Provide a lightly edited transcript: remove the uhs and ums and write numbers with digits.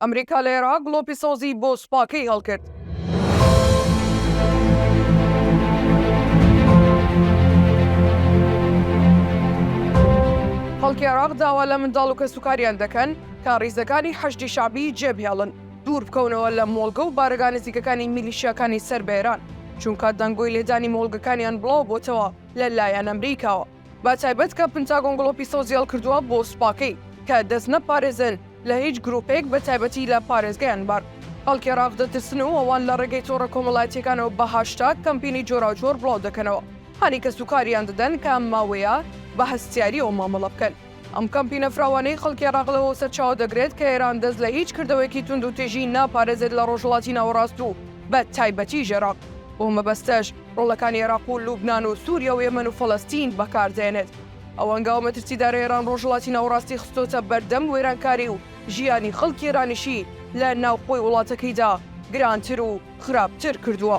ئەمریکا لە عێراق گڵۆپی سۆزی بۆ سوپاکەی هەڵکرد. خەڵکی عێراق داوا لە منداڵ و کەسوکاریان دەکەن تا ڕیزەکانی حەشدی شعبی جێبهێڵن، دوور بکەونەوە لە مۆڵگە و بارەگا نزیکەکانی میلیشیاکانی سەر بە ئێران، چونکە دەنگۆی لێدانی مۆڵگەکانیان بڵاو بۆتەوە لەلایەن ئەمریکاوە. با تایبەت کە پنتاگۆن گڵۆپی سۆزی هەڵکردووە بۆ سوپاکەی کە دەست نەپارێزن لە هیچ گروپێک بە تایبەتی لە پارێزگایان بار. خەڵکی عێراق دەترسن و ئەوان لە ڕێگەی تۆڕە کۆمەڵایەتیەکانەوە بە هاشتاگ کەمپینی جۆراوجۆر بڵاو دەکەنەوە، هەنی کەسوکاریان دەدەن کە ئەم ماوەیە بە هەستیاریەوە مامەڵە بکەن. ئەم کەمپینە فراوانەی خەڵکی عێراق لەوە سەرچاوە دەگرێت کە ئێران دەست لە هیچ کردەوەیەکی تونند و تێژی ناپارێزێت لە ڕۆژهەڵاتی ناوەڕاست و بە تایبەتی عێراق. بۆ مەبەستەش ڕۆڵەکانی عێراق و لوبنان و سووریا و یەمەن و فەڵەستین بەکاردێنێت. ئەوە ئەنگاو مەترسیدارە ئێران ڕۆژهەڵاتی ناوەڕاستی خستۆتە بەردەم وێرانکاری و ژیانی خەڵکی ئێرانیشی لە ناوخۆی وڵاتەکەیدا گرانتر و خراپتر کردووە.